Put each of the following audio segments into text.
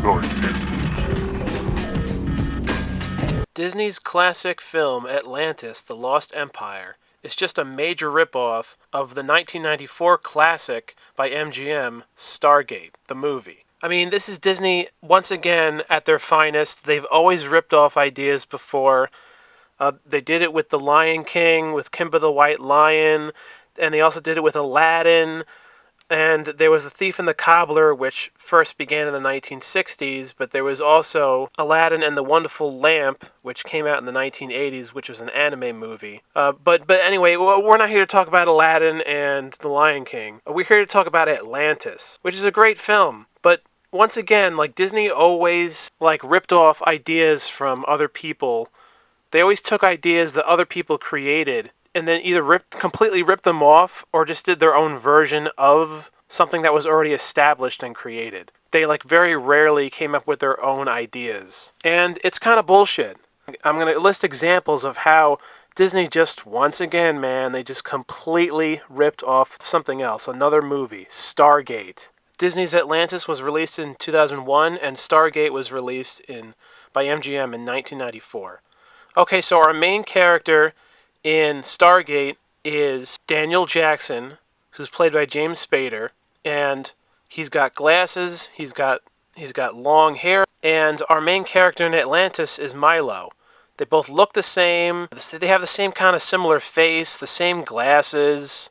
story. Disney's classic film Atlantis, The Lost Empire, is just a major ripoff of the 1994 classic by MGM, Stargate, the movie. I mean, this is Disney once again at their finest. They've always ripped off ideas before. They did it with The Lion King, with Kimba the White Lion, and they also did it with Aladdin. And there was The Thief and the Cobbler, which first began in the 1960s, but there was also Aladdin and the Wonderful Lamp, which came out in the 1980s, which was an anime movie. But anyway, we're not here to talk about Aladdin and The Lion King. We're here to talk about Atlantis, which is a great film. But once again, like Disney always ripped off ideas from other people. They always took ideas that other people created and then either completely ripped them off or just did their own version of something that was already established and created. They very rarely came up with their own ideas. And it's kind of bullshit. I'm going to list examples of how Disney just, once again, man, they just completely ripped off something else. Another movie, Stargate. Disney's Atlantis was released in 2001 and Stargate was released by MGM in 1994. Okay, so our main character in Stargate is Daniel Jackson, who's played by James Spader, and he's got glasses, he's got long hair, and our main character in Atlantis is Milo. They both look the same, they have the same kind of similar face, the same glasses,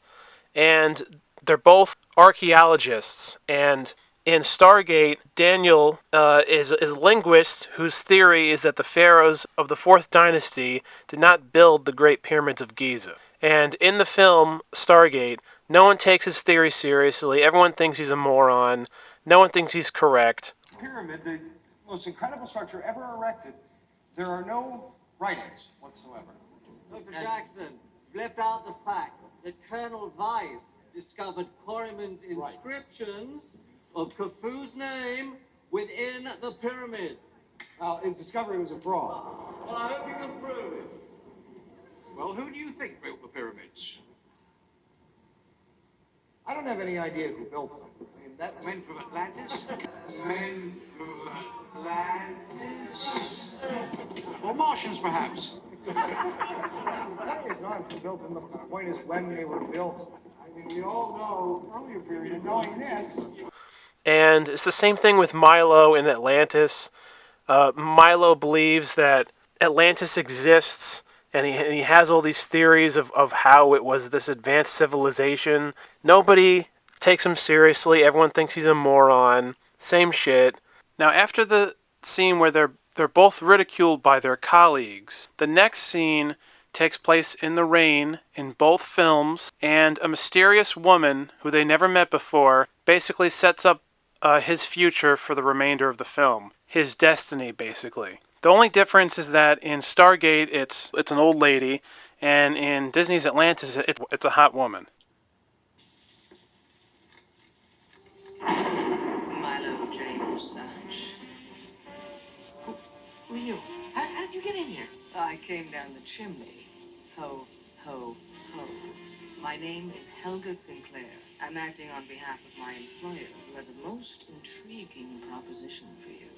and they're both archaeologists, and in Stargate, Daniel is a linguist whose theory is that the pharaohs of the 4th dynasty did not build the Great Pyramids of Giza. And in the film Stargate, no one takes his theory seriously. Everyone thinks he's a moron. No one thinks he's correct. Pyramid, the most incredible structure ever erected, there are no writings whatsoever. Dr. Jackson, you left out the fact that Colonel Weiss discovered Quarryman's inscriptions of Khufu's name within the pyramid. Well, his discovery was a fraud. Well, I hope you can prove it. Well, who do you think built the pyramids? I don't have any idea who built them. I mean, that men from Atlantis? Men from Atlantis? Or Martians, perhaps? The point is not who built them, the point is when they were built. I mean, we all know earlier period of knowing this. And it's the same thing with Milo in Atlantis. Milo believes that Atlantis exists, and he has all these theories of how it was this advanced civilization. Nobody takes him seriously. Everyone thinks he's a moron. Same shit. Now, after the scene where they're both ridiculed by their colleagues, the next scene takes place in the rain in both films, and a mysterious woman who they never met before basically sets up his future for the remainder of the film. His destiny, basically. The only difference is that in Stargate, it's an old lady, and in Disney's Atlantis, it's a hot woman. Milo James Nash. Who are you? How did you get in here? I came down the chimney. Ho, ho, ho. My name is Helga Sinclair. I'm acting on behalf of my employer, who has a most intriguing proposition for you.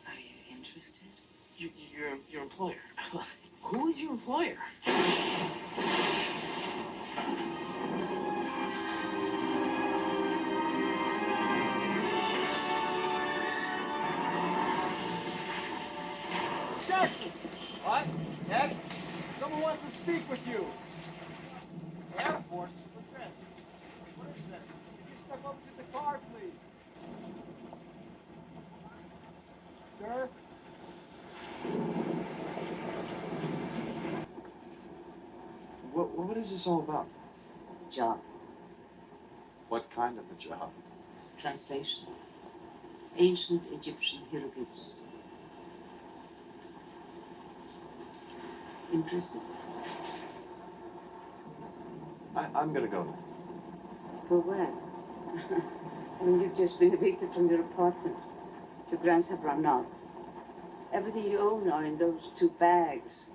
Are you interested? Your employer. Who is your employer? Jackson! What? Yes? Someone wants to speak with you. Air Force? What's this? What is this? Can you step over to the car, please? Sir? What is this all about? Job. What kind of a job? Translation. Ancient Egyptian hieroglyphs. Interesting. I'm gonna go now. Go where? I mean, you've just been evicted from your apartment. Your grants have run out. Everything you own are in those 2 bags.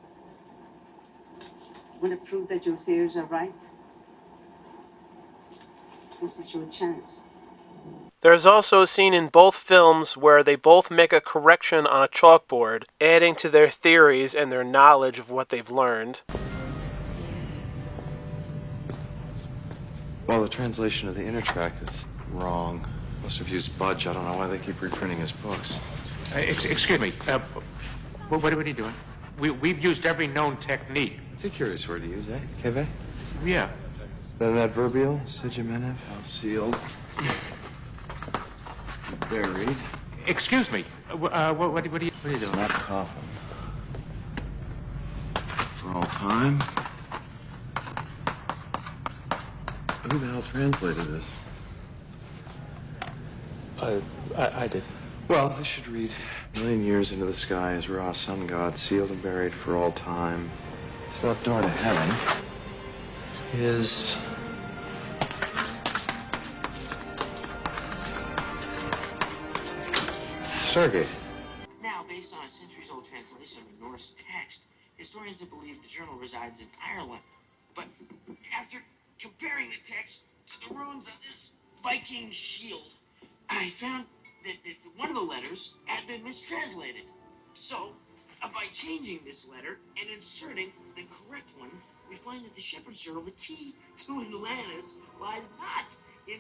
Want to prove that your theories are right? This is your chance. There's also a scene in both films where they both make a correction on a chalkboard, adding to their theories and their knowledge of what they've learned. Well, the translation of the inner track is wrong. Must have used Budge. I don't know why they keep reprinting his books. Excuse me. What are you doing? We've used every known technique. It's a curious word to use, eh? Keve? Yeah. Then adverbial, Sigimenev, sealed, buried. Excuse me. What are you doing? Snap coffin. For all time. Who the hell translated this? I did. Well, this should read, 1,000,000 years into the sky is Ra, sun god, sealed and buried for all time. South door to heaven is... Stargate. Now, based on a centuries-old translation of the Norse text, historians have believed the journal resides in Ireland. But after comparing the text to the runes on this Viking shield, I found that one of the letters had been mistranslated. So, by changing this letter and inserting the correct one, we find that the shepherd's journal, the key to Atlantis, lies not in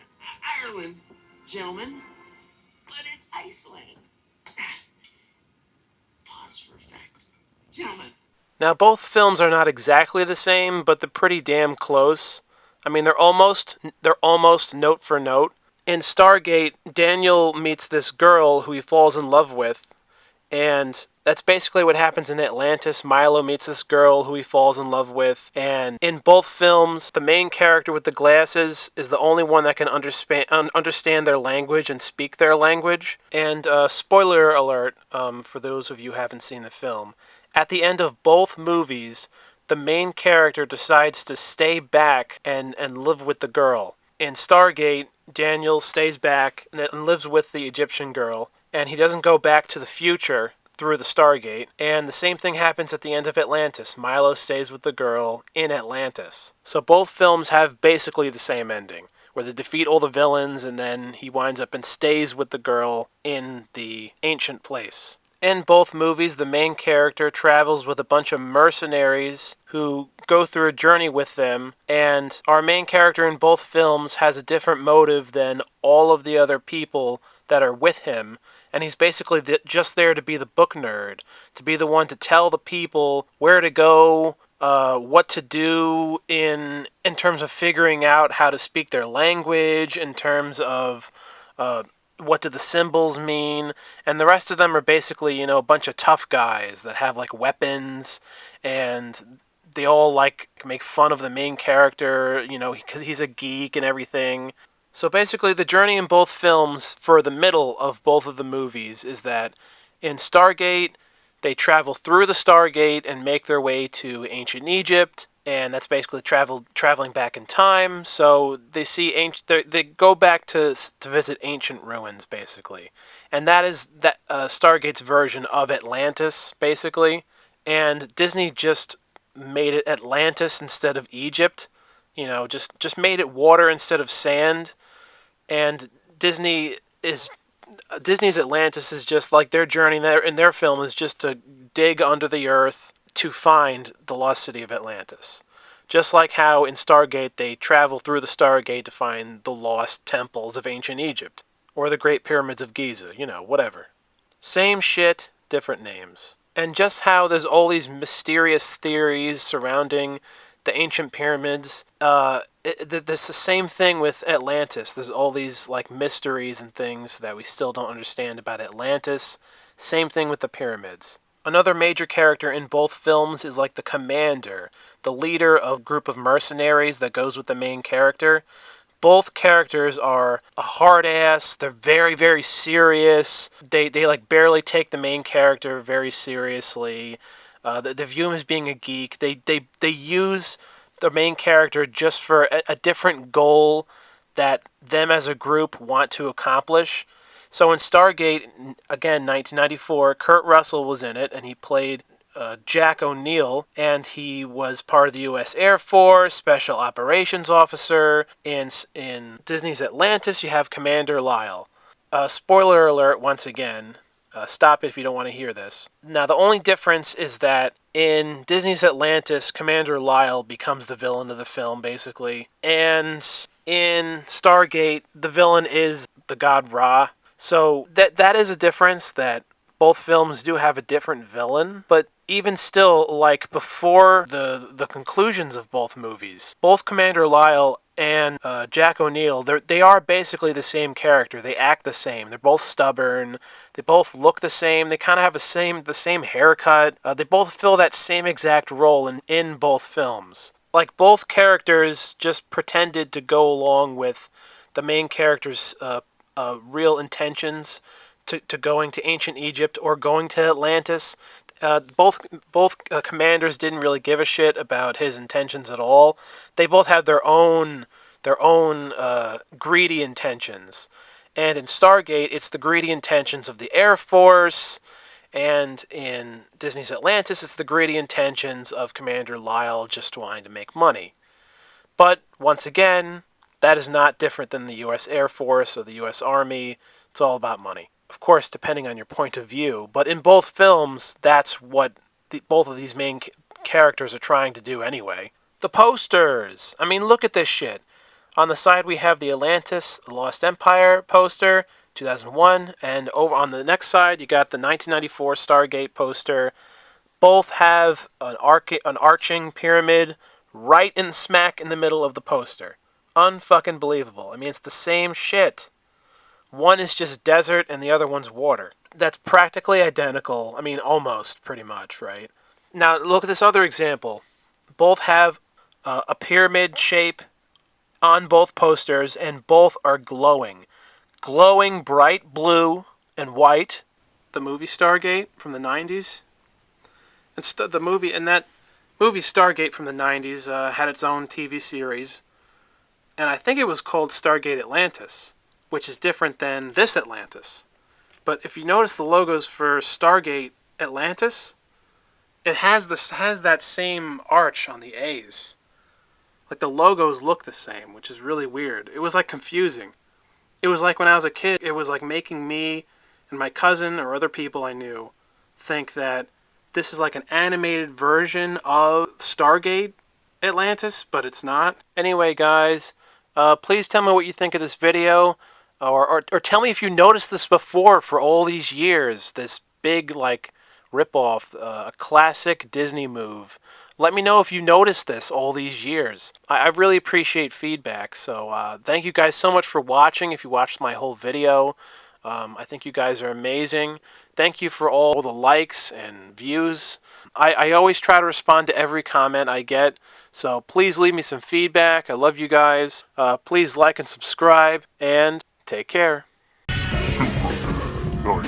Ireland, gentlemen, but in Iceland. Pause for effect. Gentlemen. Now, both films are not exactly the same, but they're pretty damn close. I mean, they're almost note for note. In Stargate, Daniel meets this girl who he falls in love with, and that's basically what happens in Atlantis. Milo meets this girl who he falls in love with, and in both films, the main character with the glasses is the only one that can understand their language and speak their language. And spoiler alert, for those of you who haven't seen the film, at the end of both movies, the main character decides to stay back and live with the girl. In Stargate, Daniel stays back and lives with the Egyptian girl, and he doesn't go back to the future through the Stargate. And the same thing happens at the end of Atlantis. Milo stays with the girl in Atlantis. So both films have basically the same ending, where they defeat all the villains and then he winds up and stays with the girl in the ancient place. In both movies, the main character travels with a bunch of mercenaries who go through a journey with them, and our main character in both films has a different motive than all of the other people that are with him, and he's basically just there to be the book nerd, to be the one to tell the people where to go, what to do in terms of figuring out how to speak their language, in terms of what do the symbols mean, and the rest of them are basically, a bunch of tough guys that have like weapons, and they all like make fun of the main character, because he's a geek and everything. So basically the journey in both films for the middle of both of the movies is that in Stargate, they travel through the Stargate and make their way to ancient Egypt, and that's basically traveling back in time. So they see they go back to visit ancient ruins, basically, and that is Stargate's version of Atlantis, basically. And Disney just made it Atlantis instead of Egypt. Just made it water instead of sand. And Disney's Atlantis is just like their journey in their film is just to dig under the earth to find the lost city of Atlantis. Just like how in Stargate they travel through the Stargate to find the lost temples of ancient Egypt. Or the Great Pyramids of Giza, whatever. Same shit, different names. And just how there's all these mysterious theories surrounding the ancient pyramids, there's the same thing with Atlantis. There's all these like mysteries and things that we still don't understand about Atlantis. Same thing with the pyramids. Another major character in both films is like the commander, the leader of a group of mercenaries that goes with the main character. Both characters are a hard ass. They're very, very serious. They like barely take the main character very seriously. They view him as being a geek. They use the main character just for a different goal that them as a group want to accomplish. So in Stargate, again, 1994, Kurt Russell was in it, and he played Jack O'Neill, and he was part of the U.S. Air Force, Special Operations Officer. In Disney's Atlantis, you have Commander Lyle. Spoiler alert once again. Stop if you don't want to hear this. Now, the only difference is that in Disney's Atlantis, Commander Lyle becomes the villain of the film, basically. And in Stargate, the villain is the god Ra. So that is a difference, that both films do have a different villain. But even still, like, before the conclusions of both movies, both Commander Lyle and Jack O'Neill, they are basically the same character. They act the same. They're both stubborn. They both look the same. They kind of have the same haircut. They both fill that same exact role in both films. Like, both characters just pretended to go along with the main character's real intentions to going to ancient Egypt or going to Atlantis. Both commanders didn't really give a shit about his intentions at all. They both had their own greedy intentions. And in Stargate, it's the greedy intentions of the Air Force, and in Disney's Atlantis, it's the greedy intentions of Commander Lyle just wanting to make money. But once again, that is not different than the U.S. Air Force or the U.S. Army. It's all about money. Of course, depending on your point of view. But in both films, that's what both of these main characters are trying to do anyway. The posters! I mean, look at this shit. On the side, we have the Atlantis, The Lost Empire poster, 2001. And over on the next side, you got the 1994 Stargate poster. Both have an arching pyramid right in smack in the middle of the poster. Unfucking believable. I mean, it's the same shit. One is just desert and the other one's water. That's practically identical. I mean, almost, pretty much, right? Now, look at this other example. Both have a pyramid shape on both posters, and both are glowing. Glowing bright blue and white. The movie Stargate from the 90s. And that movie Stargate from the 90s had its own TV series. And I think it was called Stargate Atlantis, which is different than this Atlantis. But if you notice the logos for Stargate Atlantis, it has that same arch on the A's. Like, the logos look the same, which is really weird. It was, like, confusing. It was like when I was a kid, it was like making me and my cousin or other people I knew think that this is like an animated version of Stargate Atlantis, but it's not. Anyway, guys, please tell me what you think of this video, or tell me if you noticed this before for all these years, this big, like, ripoff, a classic Disney move. Let me know if you noticed this all these years. I really appreciate feedback, so thank you guys so much for watching. If you watched my whole video, I think you guys are amazing. Thank you for all the likes and views. I always try to respond to every comment I get, so please leave me some feedback. I love you guys. Please like and subscribe, and take care. Super.